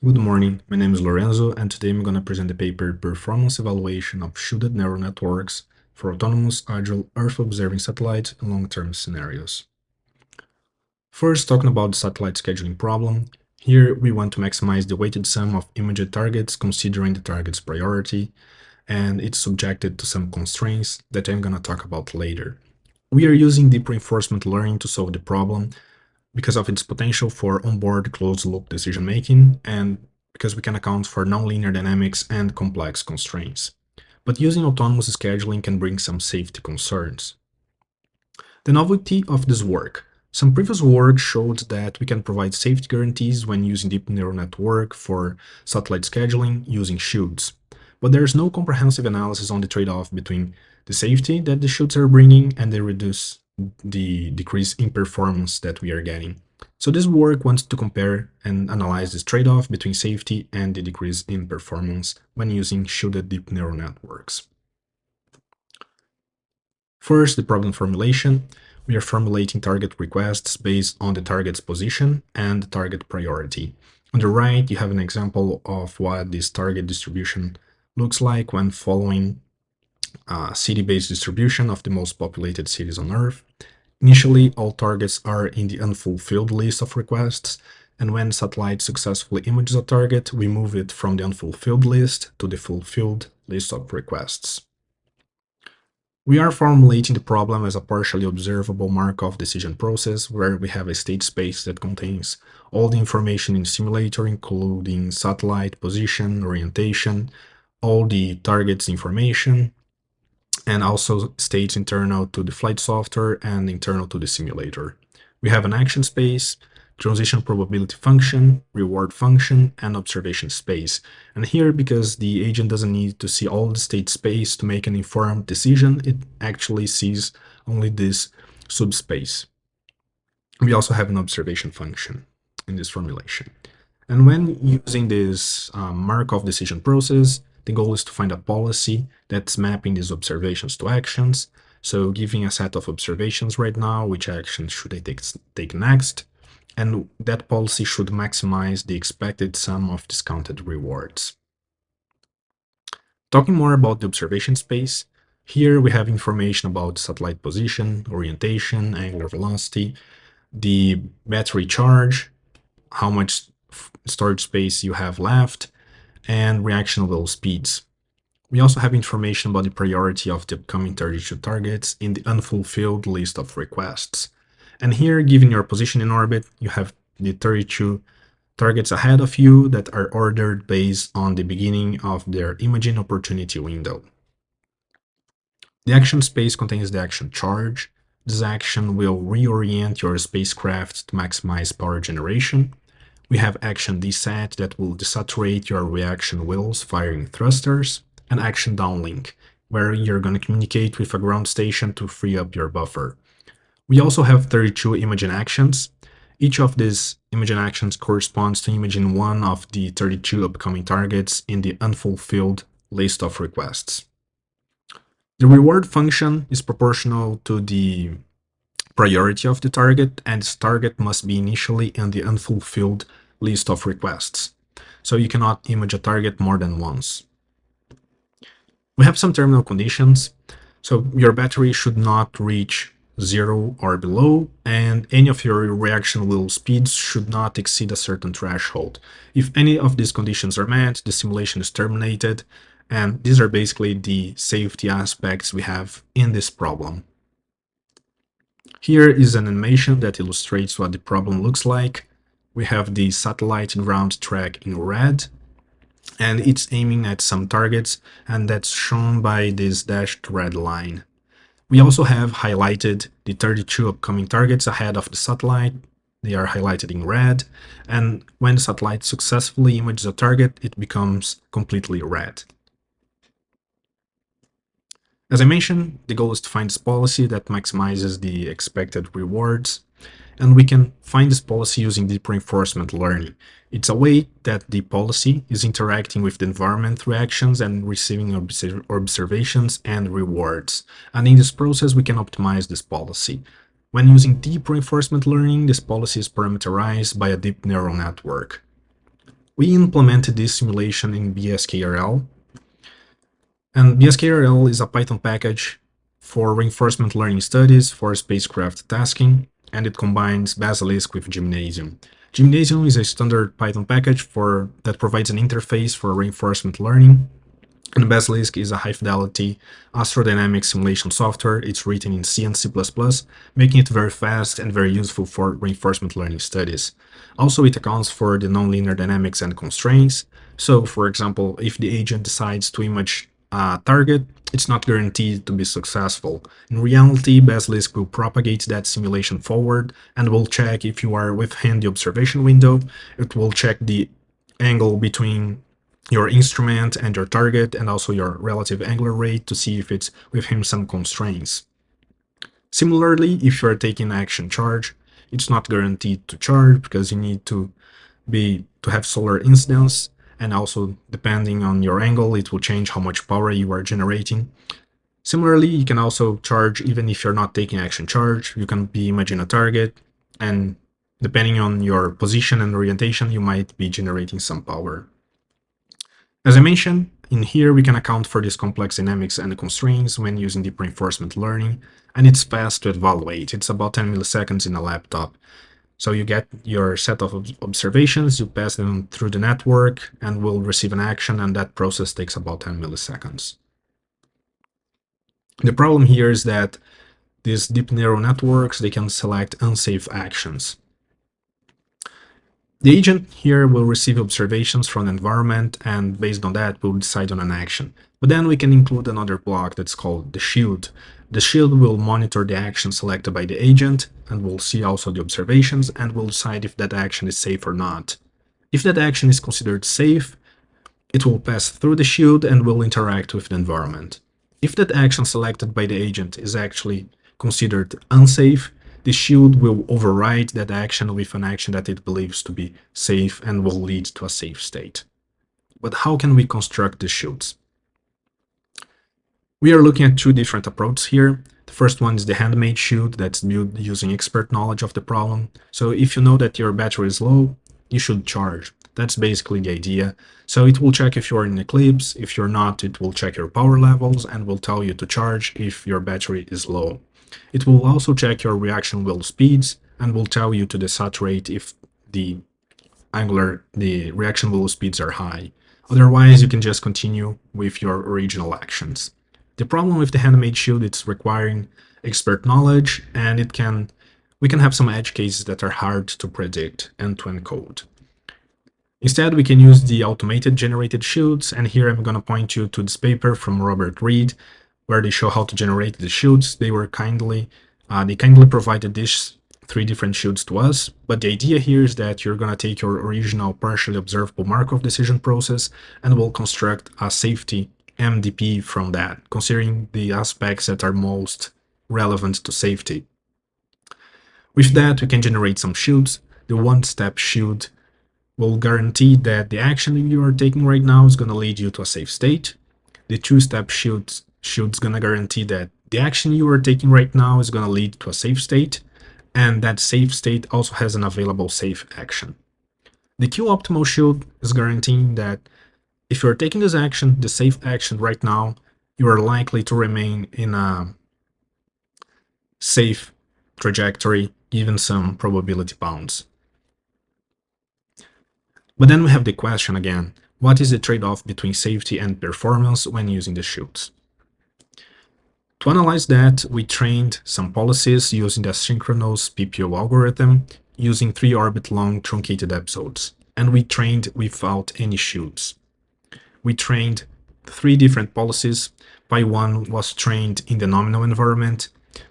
Good morning, my name is Lorenzo, and today I'm going to present the paper Performance Evaluation of Shielded Neural Networks for Autonomous Agile Earth-Observing Satellites in Long-Term Scenarios. First, talking about the satellite scheduling problem, here we want to maximize the weighted sum of imaged targets considering the target's priority, and it's subjected to some constraints that I'm going to talk about later. We are using deep reinforcement learning to solve the problem, because of its potential for onboard closed-loop decision-making and because we can account for nonlinear dynamics and complex constraints. But using autonomous scheduling can bring some safety concerns. The novelty of this work. Some previous work showed that we can provide safety guarantees when using deep neural network for satellite scheduling using shields. But there's no comprehensive analysis on the trade-off between the safety that the shields are bringing and the decrease in performance that we are getting. So this work wants to compare and analyze this trade-off between safety and the decrease in performance when using shielded deep neural networks. First, the problem formulation. We are formulating target requests based on the target's position and target priority. On the right, you have an example of what this target distribution looks like when following a city-based distribution of the most populated cities on Earth. Initially, all targets are in the unfulfilled list of requests, and when satellite successfully images a target, we move it from the unfulfilled list to the fulfilled list of requests. We are formulating the problem as a partially observable Markov decision process where we have a state space that contains all the information in the simulator, including satellite position, orientation, all the target's information, and also states internal to the flight software and internal to the simulator. We have an action space, transition probability function, reward function, and observation space. And here, because the agent doesn't need to see all the state space to make an informed decision, it actually sees only this subspace. We also have an observation function in this formulation. And when using this Markov decision process, the goal is to find a policy that's mapping these observations to actions. So giving a set of observations right now, which actions should I take next? And that policy should maximize the expected sum of discounted rewards. Talking more about the observation space, here we have information about satellite position, orientation, angular velocity, the battery charge, how much storage space you have left, and reaction level speeds. We also have information about the priority of the upcoming 32 targets in the unfulfilled list of requests. And here, given your position in orbit, you have the 32 targets ahead of you that are ordered based on the beginning of their imaging opportunity window. The action space contains the action charge. This action will reorient your spacecraft to maximize power generation. We have action desat that will desaturate your reaction wheels firing thrusters, and action downlink, where you're going to communicate with a ground station to free up your buffer. We also have 32 imaging actions. Each of these imaging actions corresponds to imaging one of the 32 upcoming targets in the unfulfilled list of requests. The reward function is proportional to the priority of the target, and this target must be initially in the unfulfilled list of requests. So you cannot image a target more than once. We have some terminal conditions. So your battery should not reach 0 or below, and any of your reaction wheel speeds should not exceed a certain threshold. If any of these conditions are met, the simulation is terminated, and these are basically the safety aspects we have in this problem. Here is an animation that illustrates what the problem looks like. We have the satellite ground track in red, and it's aiming at some targets, and that's shown by this dashed red line. We also have highlighted the 32 upcoming targets ahead of the satellite. They are highlighted in red, and when the satellite successfully images a target, it becomes completely red. As I mentioned, the goal is to find this policy that maximizes the expected rewards, and we can find this policy using deep reinforcement learning. It's a way that the policy is interacting with the environment through actions and receiving observations and rewards. And in this process, we can optimize this policy. When using deep reinforcement learning, this policy is parameterized by a deep neural network. We implemented this simulation in BSKRL, and BSKRL is a Python package for reinforcement learning studies for spacecraft tasking, and it combines Basilisk with Gymnasium. Gymnasium is a standard Python package that provides an interface for reinforcement learning, and Basilisk is a high-fidelity astrodynamic simulation software. It's written in C and C++, making it very fast and very useful for reinforcement learning studies. Also, it accounts for the nonlinear dynamics and constraints. So, for example, if the agent decides to image a target, it's not guaranteed to be successful. In reality, Basilisk will propagate that simulation forward and will check if you are within the observation window. It will check the angle between your instrument and your target, and also your relative angular rate to see if it's within some constraints. Similarly, if you're taking action charge, it's not guaranteed to charge because you need to have solar incidence, and also depending on your angle, it will change how much power you are generating. Similarly, you can also charge even if you're not taking action charge. You can be imaging a target, and depending on your position and orientation, you might be generating some power. As I mentioned, in here we can account for these complex dynamics and constraints when using deep reinforcement learning, and it's fast to evaluate. It's about 10 milliseconds in a laptop. So you get your set of observations, you pass them through the network, and will receive an action, and that process takes about 10 milliseconds. The problem here is that these deep neural networks, they can select unsafe actions. The agent here will receive observations from the environment, and based on that, will decide on an action. But then we can include another block that's called the shield. The shield will monitor the action selected by the agent, and will see also the observations, and will decide if that action is safe or not. If that action is considered safe, it will pass through the shield and will interact with the environment. If that action selected by the agent is actually considered unsafe, the shield will override that action with an action that it believes to be safe and will lead to a safe state. But how can we construct the shields? We are looking at two different approaches here. The first one is the handmade shield that's built using expert knowledge of the problem. So if you know that your battery is low, you should charge. That's basically the idea. So it will check if you're in eclipse. If you're not, it will check your power levels and will tell you to charge if your battery is low. It will also check your reaction wheel speeds and will tell you to desaturate if the reaction wheel speeds are high. Otherwise, you can just continue with your original actions. The problem with the handmade shield, it's requiring expert knowledge, and we can have some edge cases that are hard to predict and to encode. Instead, we can use the automated generated shields, and here I'm going to point you to this paper from Robert Reed, where they show how to generate the shields. They kindly provided these 3 different shields to us, but the idea here is that you're going to take your original partially observable Markov decision process and will construct a safety MDP from that, considering the aspects that are most relevant to safety. With that, we can generate some shields. The one-step shield will guarantee that the action you are taking right now is going to lead you to a safe state. The two-step shield's going to guarantee that the action you are taking right now is going to lead to a safe state, and that safe state also has an available safe action. The Q-optimal shield is guaranteeing that if you're taking this action, the safe action right now, you are likely to remain in a safe trajectory given some probability bounds. But then we have the question again, what is the trade-off between safety and performance when using the shields? To analyze that, we trained some policies using the asynchronous PPO algorithm using 3-orbit long truncated episodes, and we trained without any shields. We trained 3 different policies. Pi1 was trained in the nominal environment,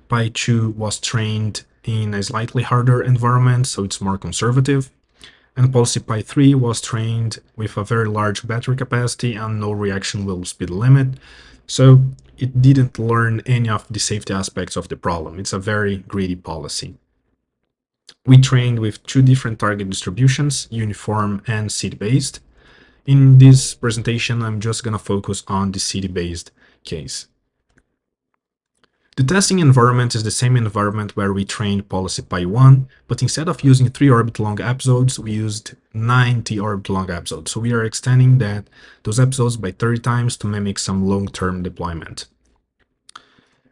Pi2 was trained in a slightly harder environment, so it's more conservative, and policy Pi3 was trained with a very large battery capacity and no reaction wheel speed limit, so it didn't learn any of the safety aspects of the problem. It's a very greedy policy. We trained with 2 different target distributions, uniform and city-based. In this presentation, I'm just going to focus on the city-based case. The testing environment is the same environment where we trained policy pi 1, but instead of using 3 orbit long episodes, we used 90 orbit long episodes. So we are extending those episodes by 30 times to mimic some long-term deployment.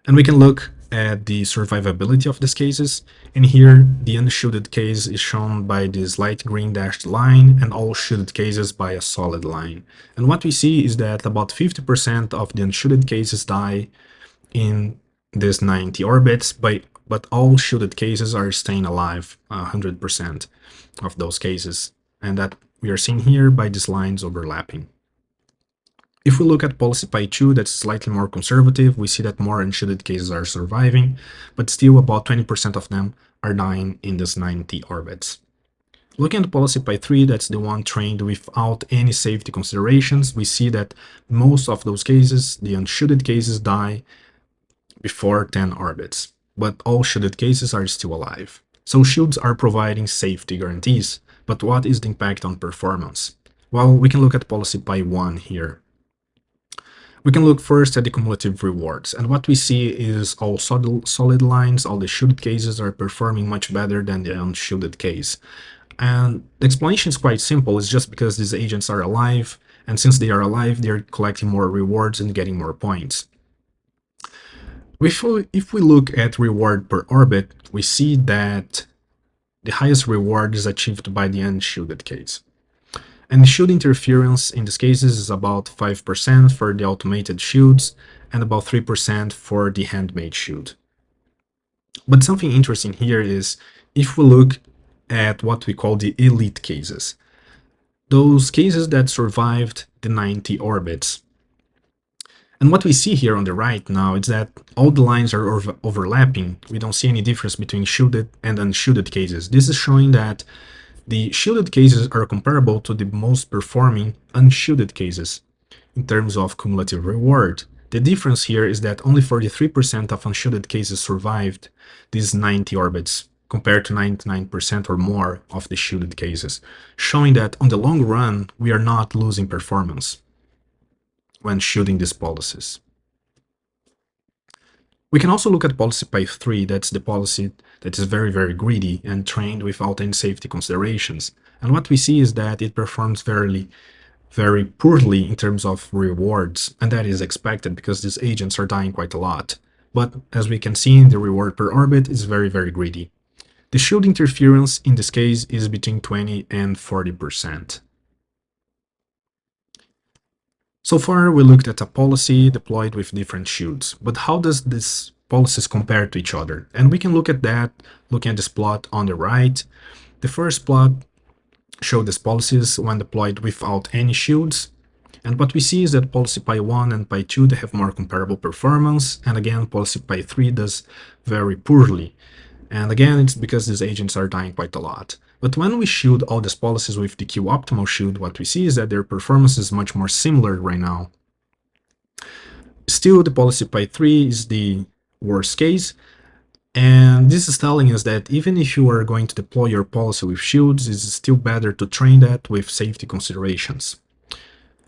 And we can look at the survivability of these cases. And here, the unshielded case is shown by this light green dashed line and all shielded cases by a solid line. And what we see is that about 50% of the unshielded cases die in these 90 orbits, but all shielded cases are staying alive, 100% of those cases. And that we are seeing here by these lines overlapping. If we look at policy pi 2, that's slightly more conservative, we see that more unshielded cases are surviving, but still about 20% of them are dying in these 90 orbits. Looking at policy pi 3, that's the one trained without any safety considerations, we see that most of those cases, the unshielded cases, die before 10 orbits, but all shielded cases are still alive. So shields are providing safety guarantees, but what is the impact on performance? Well, we can look at policy pi 1 here. We can look first at the cumulative rewards, and what we see is all solid lines, all the shielded cases are performing much better than the unshielded case. And the explanation is quite simple, it's just because these agents are alive, and since they are alive, they're collecting more rewards and getting more points. If we look at reward per orbit, we see that the highest reward is achieved by the unshielded case. And the shield interference in these cases is about 5% for the automated shields and about 3% for the handmade shield. But something interesting here is if we look at what we call the elite cases, those cases that survived the 90 orbits. And what we see here on the right now is that all the lines are overlapping. We don't see any difference between shielded and unshielded cases. This is showing that the shielded cases are comparable to the most performing unshielded cases in terms of cumulative reward. The difference here is that only 43% of unshielded cases survived these 90 orbits, compared to 99% or more of the shielded cases, showing that on the long run, we are not losing performance when shielding these policies. We can also look at policy pi 3, that's the policy that is very, very greedy and trained without any safety considerations. And what we see is that it performs very, very poorly in terms of rewards, and that is expected because these agents are dying quite a lot. But as we can see, the reward per orbit is very, very greedy. The shield interference in this case is between 20 and 40%. So far, we looked at a policy deployed with different shields, but how does these policies compare to each other? And we can look at that looking at this plot on the right. The first plot shows these policies when deployed without any shields. And what we see is that policy pi 1 and pi 2 they have more comparable performance, and again policy pi 3 does very poorly. And again, it's because these agents are dying quite a lot. But when we shield all these policies with the Q-optimal shield, what we see is that their performance is much more similar right now. Still, the policy pi 3 is the worst case. And this is telling us that even if you are going to deploy your policy with shields, it's still better to train that with safety considerations.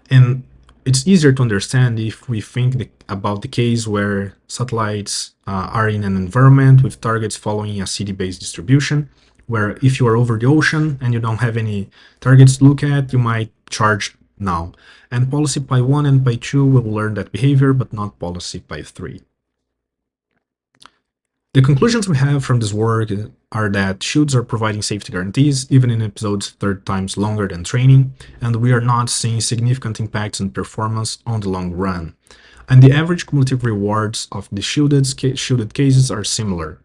And it's easier to understand if we think about the case where satellites are in an environment with targets following a city-based distribution, where if you are over the ocean and you don't have any targets to look at, you might charge now. And policy pi 1 and pi 2 will learn that behavior, but not policy pi 3. The conclusions we have from this work are that shields are providing safety guarantees, even in episodes 30 times longer than training, and we are not seeing significant impacts on performance on the long run. And the average cumulative rewards of the shielded cases are similar.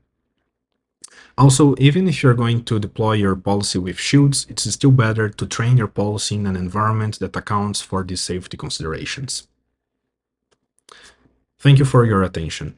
Also, even if you're going to deploy your policy with shields, it's still better to train your policy in an environment that accounts for these safety considerations. Thank you for your attention.